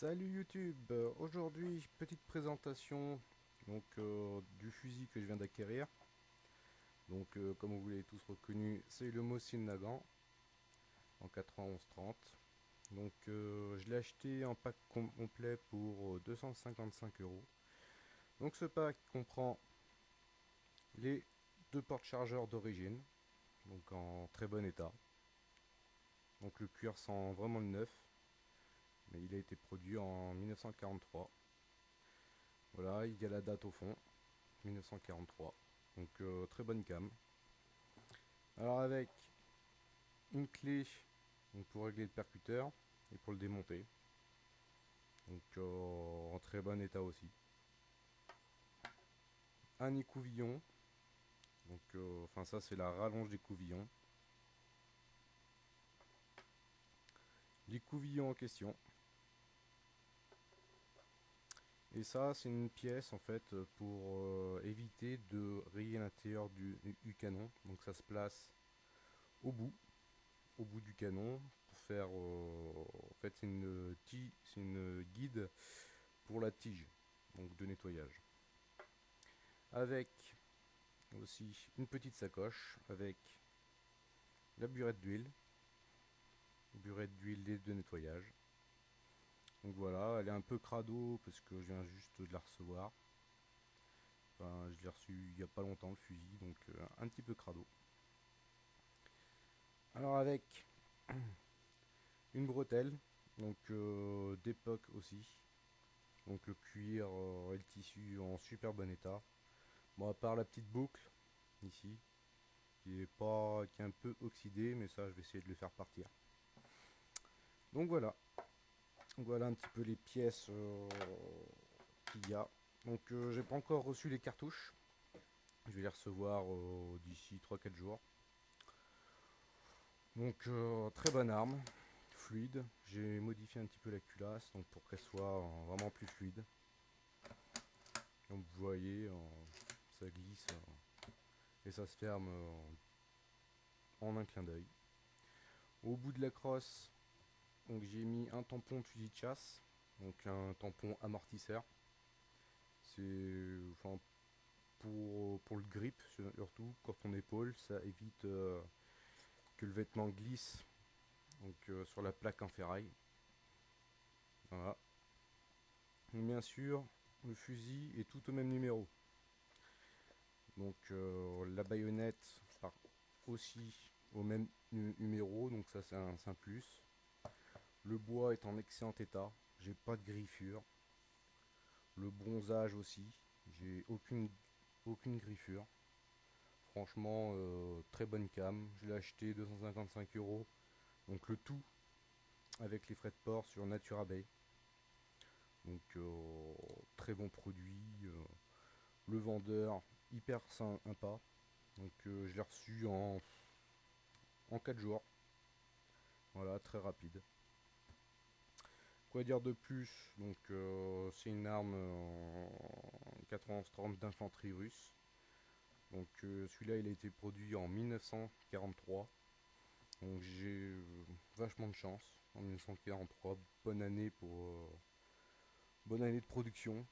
Salut YouTube, aujourd'hui petite présentation du fusil que je viens d'acquérir. Comme vous l'avez tous reconnu, c'est le Mosin Nagant en 91-30. Je l'ai acheté en pack complet pour 255 €. Donc ce pack comprend les deux porte-chargeurs d'origine, donc en très bon état. Donc le cuir sent vraiment le neuf, mais il a été produit en 1943. Voilà, il y a la date au fond, 1943. Très bonne cam. Alors avec une clé pour régler le percuteur et pour le démonter. En très bon état aussi. Un écouvillon. Enfin ça c'est la rallonge des couvillons. L'écouvillon en question. Et ça c'est une pièce en fait pour éviter de rayer l'intérieur du canon. Donc ça se place au bout du canon pour faire en fait c'est une guide pour la tige donc de nettoyage, avec aussi une petite sacoche avec la burette d'huile de nettoyage. Donc voilà, elle est un peu crado parce que je viens juste de la recevoir. Enfin, je l'ai reçu il n'y a pas longtemps le fusil, donc un petit peu crado. Alors avec une bretelle, d'époque aussi. Donc le cuir et le tissu en super bon état. Bon, à part la petite boucle ici, qui est un peu oxydée, mais ça je vais essayer de le faire partir. Donc voilà un petit peu les pièces qu'il y a. J'ai pas encore reçu les cartouches. Je vais les recevoir d'ici 3-4 jours. Très bonne arme, fluide. J'ai modifié un petit peu la culasse pour qu'elle soit vraiment plus fluide. Donc vous voyez, ça glisse et ça se ferme en un clin d'œil. Au bout de la crosse, j'ai mis un tampon fusil de chasse, donc un tampon amortisseur. C'est enfin, pour le grip surtout quand on épaule, ça évite que le vêtement glisse sur la plaque en ferraille. Voilà. Et bien sûr, le fusil est tout au même numéro. La baïonnette part aussi au même numéro, donc ça c'est un plus. Le bois est en excellent état, j'ai pas de griffure. Le bronzage aussi, j'ai aucune griffure. Franchement, très bonne cam. Je l'ai acheté 255 €. Donc le tout avec les frais de port sur Natura Bay. Très bon produit. Le vendeur hyper sympa. Je l'ai reçu en 4 jours. Voilà, très rapide. Quoi dire de plus? C'est une arme en 91-30 d'infanterie russe. Celui-là il a été produit en 1943. Donc j'ai vachement de chance en 1943. Bonne année de production.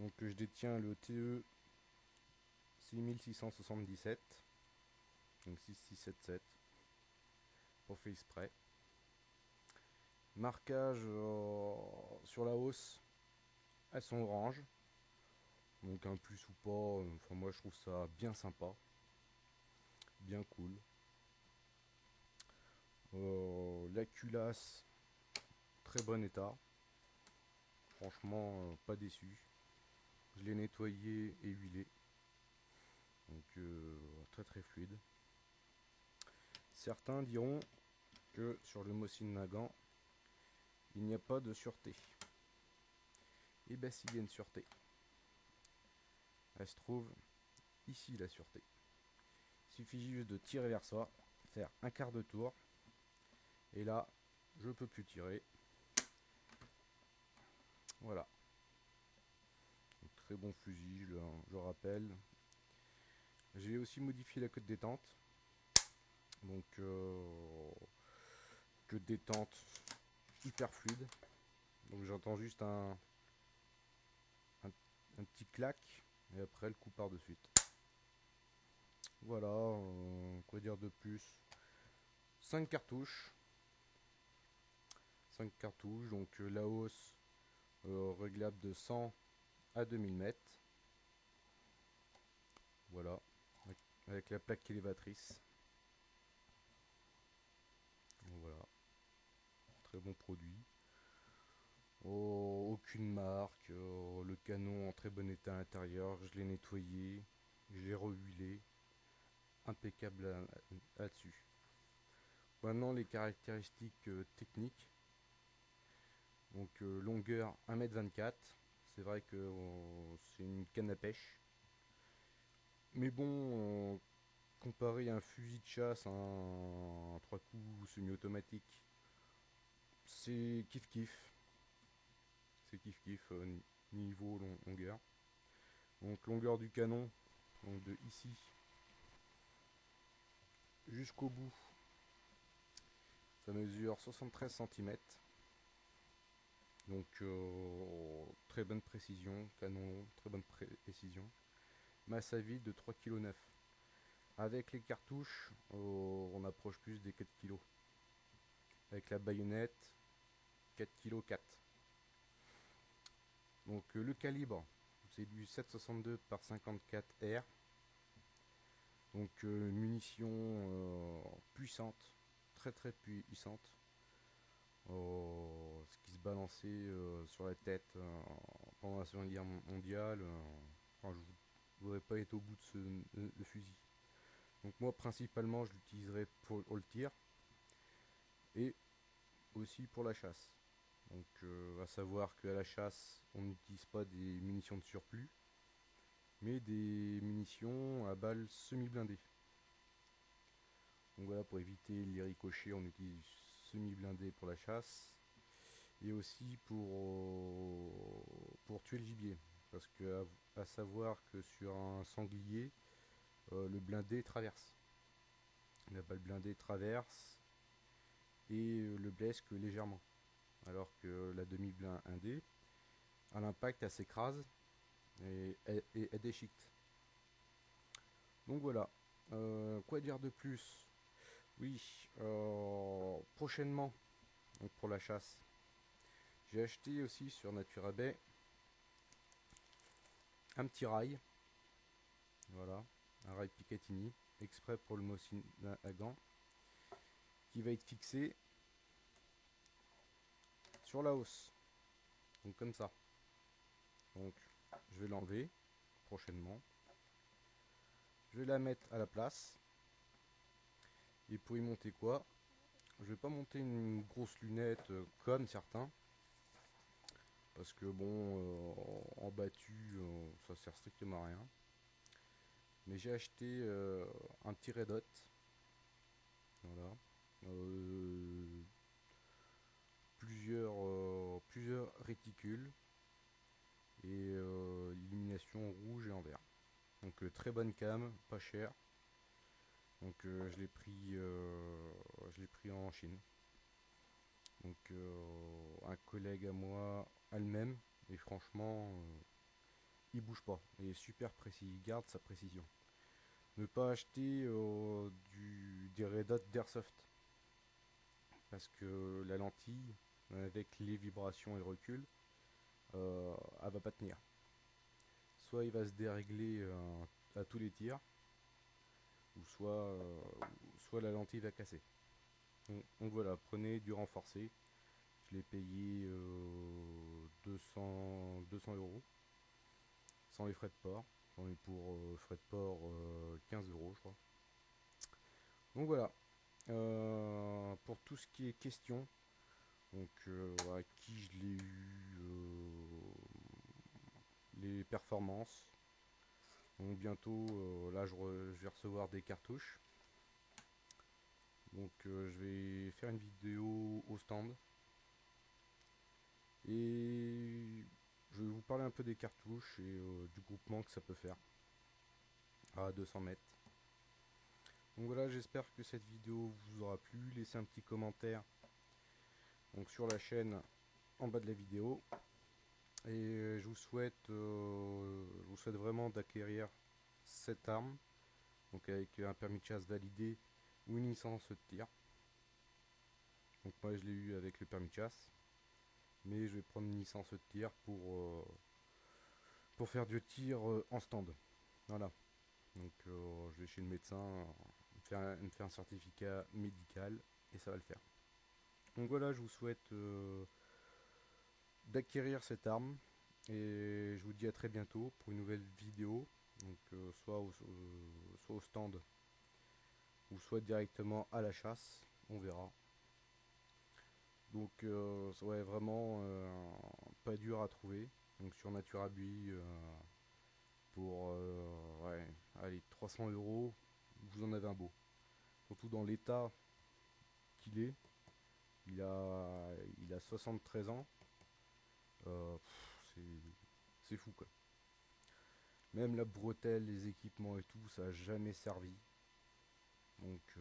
Je détiens le TE 6677, donc 6677 pour fait exprès. Marquage sur la hausse, elles sont orange. Donc un plus ou pas, enfin moi je trouve ça bien sympa, bien cool. La culasse, très bon état. Franchement, pas déçu. Je l'ai nettoyé et huilé. Très très fluide. Certains diront que sur le Mosin Nagant, il n'y a pas de sûreté. Et bien s'il y a une sûreté, elle se trouve ici la sûreté. Il suffit juste de tirer vers soi, faire un quart de tour, et là, je peux plus tirer. Voilà. Très bon fusil, je rappelle. J'ai aussi modifié la queue de détente. Queue de détente hyper fluide. Donc j'entends juste un petit clac et après le coup par de suite. Voilà, quoi dire de plus. 5 cartouches. 5 cartouches, donc la hausse réglable de 100 à 2000 mètres. Voilà, avec la plaque élévatrice. Voilà, très bon produit. Oh, aucune marque, le canon en très bon état à l'intérieur, je l'ai nettoyé, je l'ai rehuilé, impeccable là-dessus. Maintenant les caractéristiques techniques, donc longueur 1,24 m, c'est vrai que c'est une canne à pêche, mais bon, comparé à un fusil de chasse, un 3 coups semi-automatique, c'est kiff kiff. C'est kiff kiff niveau longueur. Donc longueur du canon, donc de ici jusqu'au bout, ça mesure 73 cm. Donc très bonne précision, canon très bonne précision. Masse à vide de 3,9 kg. Avec les cartouches, on approche plus des 4 kg. Avec la baïonnette, 4,4 kg. Donc le calibre, c'est du 7,62 par 54 R. Donc munition puissante, très puissante. Ce qui se balançait sur la tête pendant la Seconde Guerre mondiale. Enfin, je voudrais pas être au bout de ce fusil. Donc moi principalement je l'utiliserai pour le tir et aussi pour la chasse. Donc à savoir qu'à la chasse on n'utilise pas des munitions de surplus, mais des munitions à balles semi-blindées. Donc voilà, pour éviter les ricochets, on utilise semi-blindé pour la chasse et aussi pour tuer le gibier. Parce que à savoir que sur un sanglier, le blindé traverse. La balle blindée traverse et le blesse que légèrement. Alors que la demi-blindée, à l'impact, elle s'écrase et elle déchiquette. Donc voilà. Quoi dire de plus? Oui, prochainement, donc pour la chasse, j'ai acheté aussi sur Naturabay un petit rail. Voilà, un rail Picatinny, exprès pour le Mosin Nagant, qui va être fixé sur la hausse. Donc comme ça. Donc je vais l'enlever prochainement. Je vais la mettre à la place. Et pour y monter quoi? Je vais pas monter une grosse lunette comme certains. Parce que bon, en battu, ça sert strictement à rien. Mais j'ai acheté un petit red dot. Voilà. Plusieurs réticules. Et illumination rouge et en vert. Donc très bonne cam, pas cher. Donc je l'ai pris en Chine. Donc un collègue à moi a le même et franchement il bouge pas. Il est super précis, il garde sa précision. Ne pas acheter des Red Dot d'Airsoft parce que la lentille avec les vibrations et le recul elle va pas tenir. Soit il va se dérégler à tous les tirs, ou soit la lentille va casser. Donc voilà, prenez du renforcé. Je l'ai payé 200 euros, sans les frais de port. J'en ai pour frais de port 15 euros, je crois. Donc voilà, pour tout ce qui est question, donc à qui je l'ai eu, les performances. Donc bientôt, là je vais recevoir des cartouches. Donc je vais faire une vidéo au stand. Et je vais vous parler un peu des cartouches et du groupement que ça peut faire à 200 mètres. Donc voilà, j'espère que cette vidéo vous aura plu. Laissez un petit commentaire donc sur la chaîne en bas de la vidéo. Et je vous souhaite vraiment d'acquérir cette arme, donc avec un permis de chasse validé ou une licence de tir. Donc moi je l'ai eu avec le permis de chasse, mais je vais prendre une licence de tir pour faire du tir en stand. Voilà. Donc je vais chez le médecin me faire un certificat médical et ça va le faire. Donc voilà, je vous souhaite d'acquérir cette arme et je vous dis à très bientôt pour une nouvelle vidéo. Donc soit au stand ou soit directement à la chasse, on verra. Donc ouais, vraiment pas dur à trouver. Donc sur Naturabui pour ouais, allez, 300 €, vous en avez un beau. Surtout dans l'état qu'il est. Il a 73 ans. C'est fou quoi. Même la bretelle, les équipements et tout, ça n'a jamais servi. Donc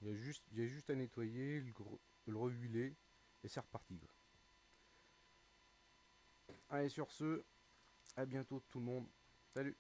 il y a juste à nettoyer, le rehuiler et c'est reparti quoi. Allez, sur ce, à bientôt tout le monde. Salut!